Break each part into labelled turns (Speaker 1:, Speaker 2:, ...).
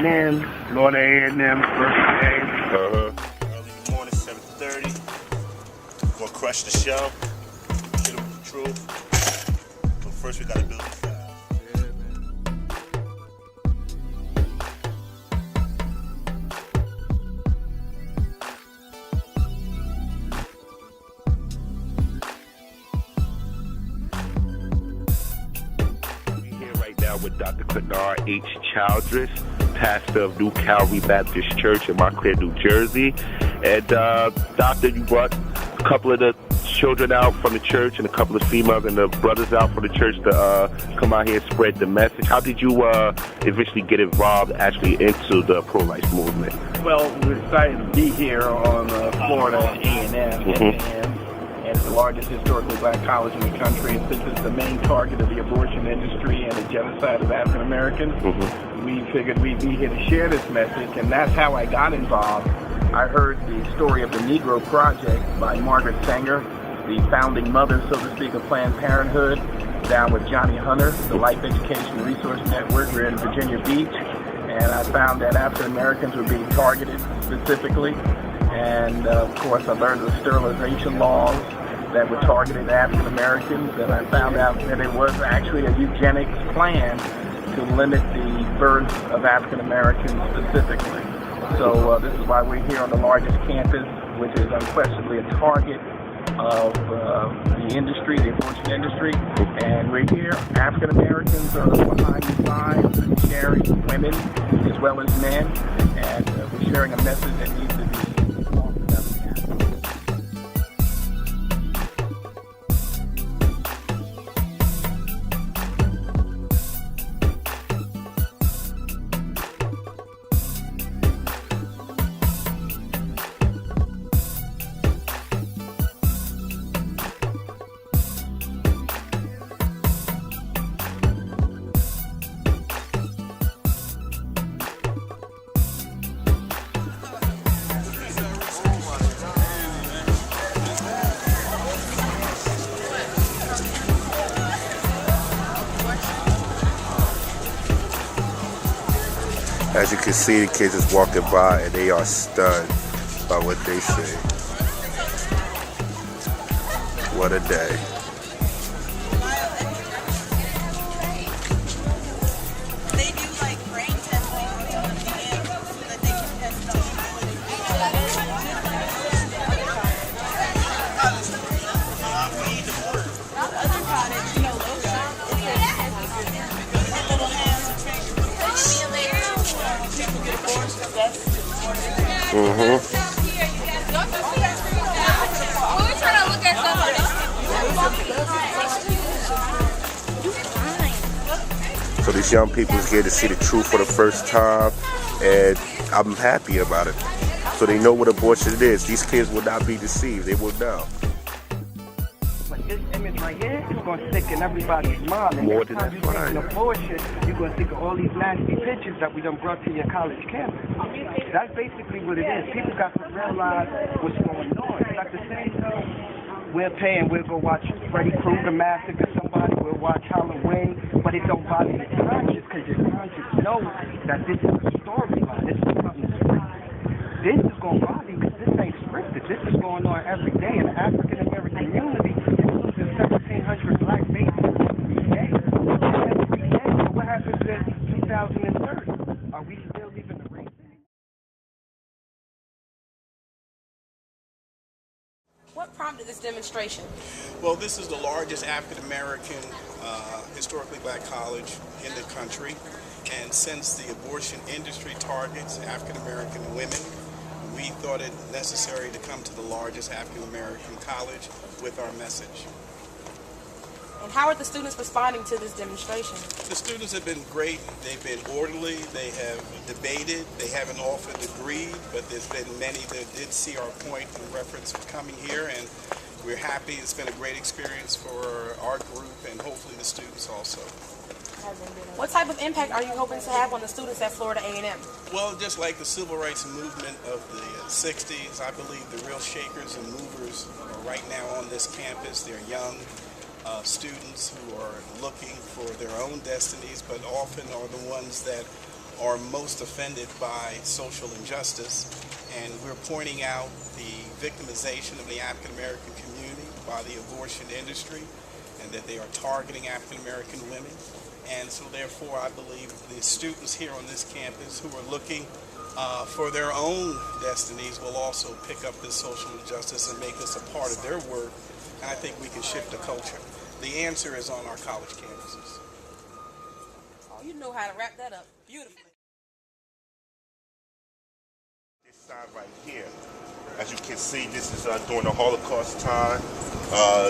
Speaker 1: A&M. Florida A&M, first day.
Speaker 2: Early in the morning, 7:30. Gonna crush the show. Hit 'em with the truth. But first, we gotta build it fast.
Speaker 3: With Dr. Kennard H. Childress, pastor of New Calvary Baptist Church in Montclair, New Jersey. And Doctor, you brought a couple of the children out from the church and a couple of females and the brothers out from the church to come out here and spread the message. How did you eventually get involved actually into the pro-life movement?
Speaker 1: Well, we're excited to be here on Florida A&M. And it's the largest historically black college in the country. And since it's the main target of the abortion industry and the genocide of African Americans, we figured we'd be here to share this message, and that's how I got involved. I heard the story of the Negro Project by Margaret Sanger, the founding mother, so to speak, of Planned Parenthood, down with Johnny Hunter, the Life Education Resource Network. We're in Virginia Beach, and I found that African Americans were being targeted specifically. And of course, I learned the sterilization laws that were targeted African Americans, and I found out that it was actually a eugenics plan to limit the birth of African Americans specifically. So this is why we're here on the largest campus, which is unquestionably a target of the industry, the abortion industry. And we're here. African Americans are behind the scenes and sharing, women as well as men, and we're sharing a message that needs to be talked about.
Speaker 2: As you can see, the kids is walking by and they are stunned by what they see. What a day.
Speaker 4: They do like brain testing on the animals so that they can test them. Other products, you know, lotion. People get abortions, that's
Speaker 5: We're trying to look at somebody.
Speaker 2: So these young people is here to see the truth for the first time, and I'm happy about it. So they know what abortion is. These kids will not be deceived. They will know.
Speaker 1: But this image right here is going to stick in everybody's mind. And
Speaker 2: More
Speaker 1: next
Speaker 2: than
Speaker 1: time
Speaker 2: that's
Speaker 1: you
Speaker 2: right.
Speaker 1: take an abortion, you're going to think of all these nasty pictures that we done brought to your college campus. That's basically what it is. People got to realize what's going on. It's not the same thing. We'll go watch Freddy Krueger massacre somebody, we'll watch Halloween, but it don't bother your conscience because your conscience knows that this is a storyline. This is something scripted. This is going to bother you because this ain't scripted. This is going on every day in the African American community. It's losing 1,700 black babies every day. Every day. So what happens in 2030? Are we still leaving the race?
Speaker 4: What prompted this demonstration?
Speaker 6: Well, this is the largest African-American historically black college in the country, and since the abortion industry targets African-American women, we thought it necessary to come to the largest African-American college with our message.
Speaker 4: And how are the students responding to this demonstration?
Speaker 6: The students have been great. They've been orderly. They have debated. They haven't often agreed, but there's been many that did see our point in reference to coming here, and we're happy. It's been a great experience for our group and hopefully the students also.
Speaker 4: What type of impact are you hoping to have on the students at Florida A&M?
Speaker 6: Well, just like the civil rights movement of the 60s, I believe the real shakers and movers are right now on this campus. They're young students who are looking for their own destinies, but often are the ones that are most offended by social injustice, and we're pointing out the victimization of the African American community by the abortion industry, and that they are targeting African American women. And so therefore I believe the students here on this campus who are looking for their own destinies will also pick up this social injustice and make this a part of their work, and I think we can shift the culture. The answer is on our college campuses.
Speaker 4: Oh, you know how to wrap that up beautifully.
Speaker 2: This sign right here, as you can see, this is during the Holocaust time.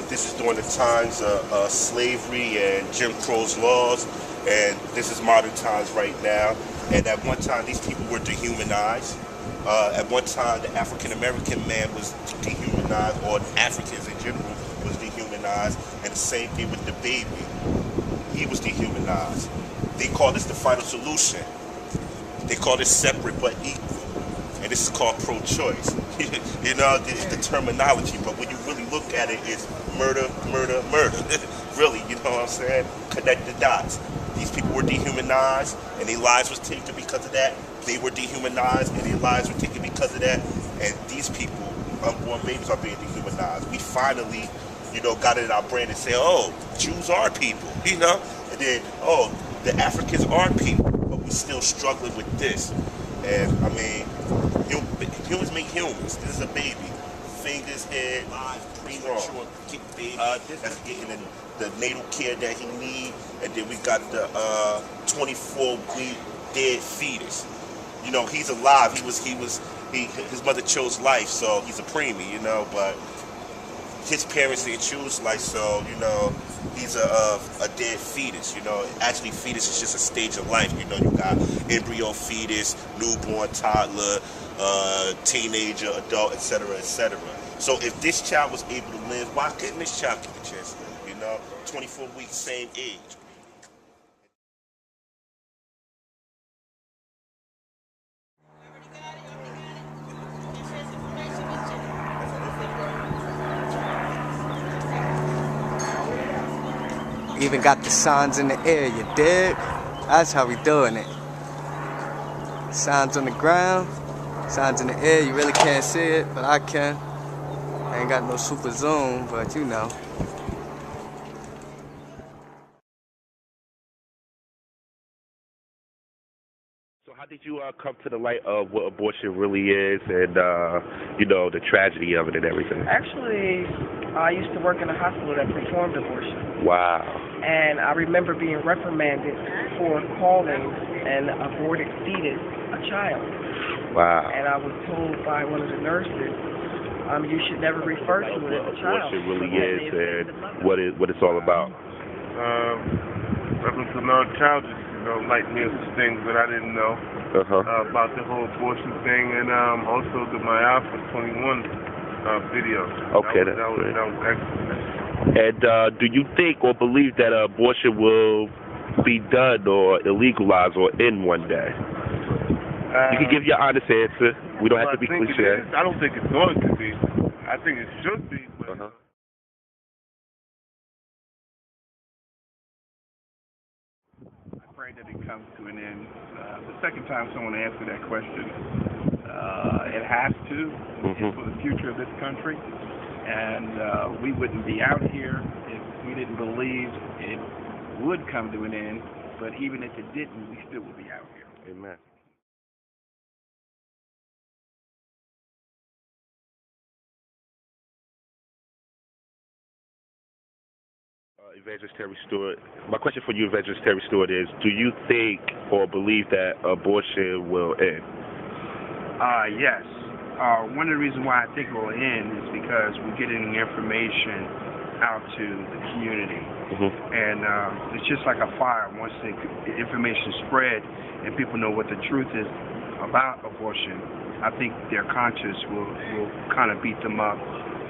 Speaker 2: This is during the times of slavery and Jim Crow's laws, and this is modern times right now. And at one time, these people were dehumanized. At one time, the African American man was dehumanized, or Africans in general was dehumanized, and the same thing with the baby. He was dehumanized. They call this the final solution. They call this separate but equal. And this is called pro-choice. You know, it's the terminology, but when you really look at it, it's murder, murder, murder. Really, you know what I'm saying? Connect the dots. These people were dehumanized, and their lives was taken because of that. They were dehumanized, and their lives were taken because of that. And these people, unborn babies, are being dehumanized. We finally, you know, got it in our brain and say, oh, Jews are people, you know? And then, oh, the Africans are people, but we're still struggling with this. And, I mean, humans make humans. This is a baby. Fingers, head, premature baby that's getting the natal care that he needs. And then we got the 24-week dead fetus. You know, he's alive. His mother chose life, so he's a preemie, you know, but his parents didn't choose life, so, you know, he's a dead fetus, you know. Actually, fetus is just a stage of life, you know. You got embryo, fetus, newborn, toddler, teenager, adult, etc., etc. So if this child was able to live, why couldn't this child get a chance to live, you know? 24 weeks, same age.
Speaker 7: Even got the signs in the air, you dig? That's how we doing it. Signs on the ground, signs in the air, you really can't see it, but I can. I ain't got no super zoom, but you know.
Speaker 3: So how did you come to the light of what abortion really is and, you know, the tragedy of it and everything?
Speaker 8: Actually, I used to work in a hospital that performed abortion.
Speaker 3: Wow.
Speaker 8: And I remember being reprimanded for calling an aborted fetus a child.
Speaker 3: Wow.
Speaker 8: And I was told by one of the nurses, you should never refer to it as a child.
Speaker 3: Abortion really is and what it's all about.
Speaker 9: Up until now, childish, you know, like me things that I didn't know about the whole abortion thing, and also the My Alpha 21 video.
Speaker 3: Okay,
Speaker 9: that was excellent.
Speaker 3: And do you think or believe that abortion will be done or illegalized or end one day? You can give your honest answer. We don't have to be cliche.
Speaker 9: I don't think it's going to be. I think it should be. But
Speaker 1: I pray that it comes to an end. The second time someone answered that question, it has to. It's for the future of this country. And we wouldn't be out here if we didn't believe it would come to an end. But even if it didn't, we still would be out here.
Speaker 3: Amen. Evangelist Terry Stewart. My question for you, Evangelist Terry Stewart, is: do you think or believe that abortion will end?
Speaker 10: Yes. One of the reasons why I think it will end is because we're getting information out to the community. And it's just like a fire. Once the information spread and people know what the truth is about abortion, I think their conscience will kind of beat them up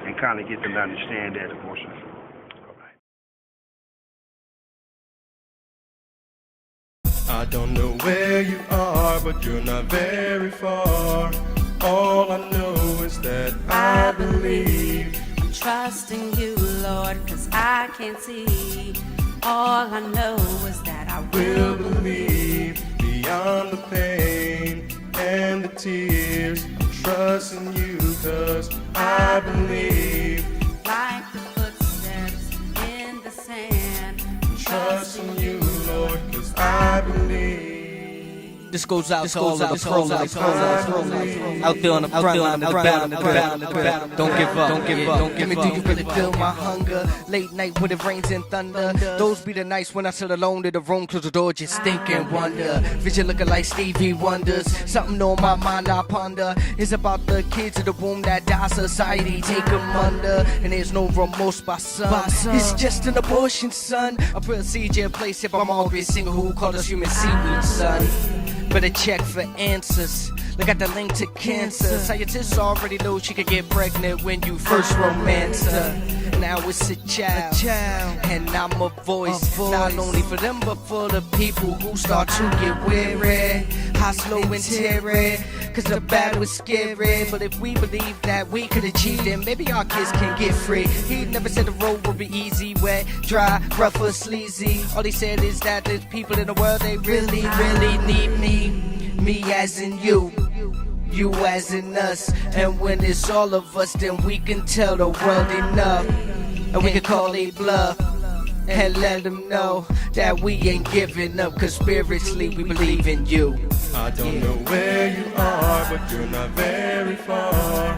Speaker 10: and kind of get them to understand that abortion is wrong.
Speaker 11: I don't know where you are, but you're not very far. All I know is that I believe.
Speaker 12: I'm trusting you, Lord, 'cause I can't see. All I know is that I will
Speaker 11: Believe the beyond the pain and the tears. I'm trusting you 'cause I believe.
Speaker 12: Like the footsteps in the sand.
Speaker 11: I'm trusting you, Lord, 'cause I believe.
Speaker 7: This goes out to all of the pros out there on the front line, the battle. Don't give up, don't give up. Give me, do you really feel my hunger? Late night when it rains and thunder. Those be the nights when I sit alone in the room, close the door, just think and wonder. Vision looking like Stevie Wonders. Something on my mind I ponder. It's about the kids in the womb that die, society take them under. And there's no remorse by some. It's just an abortion, son. A procedure in place if I'm always single who call us human seaweed, son. Better check for answers. Look at the link to cancer. Scientists already know she could get pregnant when you first romance her. Now it's a child, and I'm a voice. Not only for them, but for the people who start to get weary. High, slow, and teary, 'cause the battle is scary. But if we believe that we could achieve it, maybe our kids can get free. He never said the road would be easy, wet, dry, rough, or sleazy. All he said is that there's people in the world, they really, really need me. Me as in you as in us. And when it's all of us, then we can tell the world enough. And we can call a bluff and let them know that we ain't giving up, 'cause spiritually we believe in you.
Speaker 11: I don't know where you are, but you're not very far.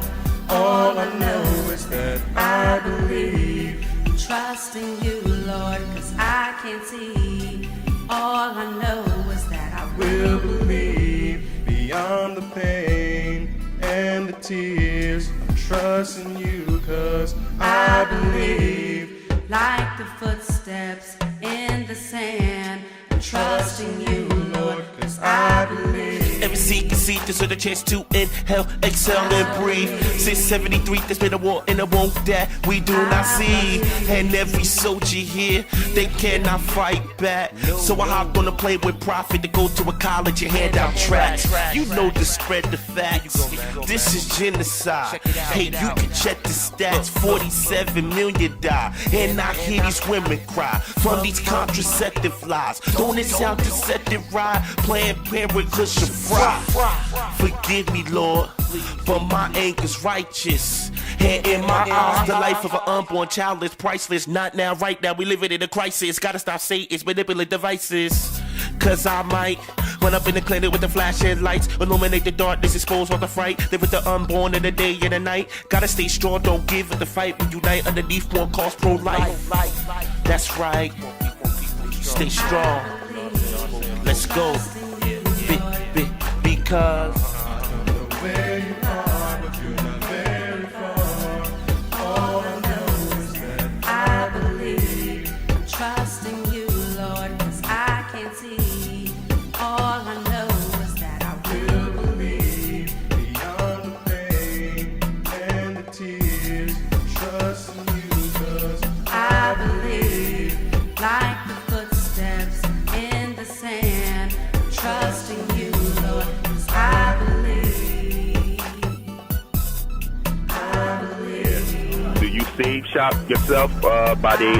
Speaker 11: All I know is that I believe.
Speaker 12: Trusting you, Lord, 'cause I can't see. All I know is that I
Speaker 11: Will believe beyond the pain and the tears. I'm trusting you 'cause I believe.
Speaker 12: like the footsteps in the sand. I'm trusting you, Lord, 'cause I believe.
Speaker 13: Every seed can see this with a chance to inhale, exhale, and breathe. Since 73, there's been a war and a war that we do not see. And every soldier here, they cannot fight back. So I hopped on a plane with profit to go to a college and hand out tracts. You know to spread the facts. This is genocide. Hey, you can check the stats. 47 million die. And I hear these women cry from these contraceptive lies. Don't it sound deceptive, right? Planned Parenthood should fry. Forgive me, Lord, but my anger's righteous. And in my eyes, the life of an unborn child is priceless. Not now, right now, we living in a crisis. Gotta stop Satan's manipulative devices. 'Cause I might run up in the clinic with the flashing lights, illuminate the darkness, expose all the fright. Live with the unborn in the day and the night. Gotta stay strong, don't give it the fight. We unite underneath one cause pro-life. That's right. Stay strong. Let's go. Because
Speaker 11: Where you are, but you're not very far. All I know is that
Speaker 12: I believe. Trusting you, Lord, 'cause I can't see. All I know is that I will
Speaker 11: believe beyond the pain and the tears. Trusting you 'cause
Speaker 12: I believe. Like the footsteps in the sand. Trusting you, Lord, 'cause I believe. I believe.
Speaker 3: Do you seem shocked yourself by the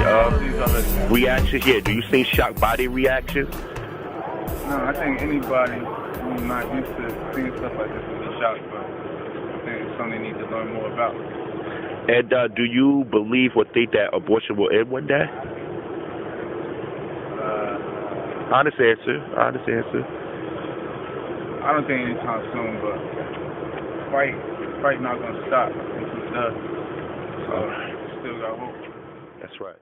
Speaker 3: reaction here? Do you seem shocked by the reactions?
Speaker 9: No, I think anybody who's not used to seeing stuff like this will be shocked, but I think it's something they need to learn more about.
Speaker 3: And do you believe or think that abortion will end one day? Honest answer. Honest answer.
Speaker 9: I don't think anytime soon, but fight not gonna stop until it does. So still got hope.
Speaker 3: That's right.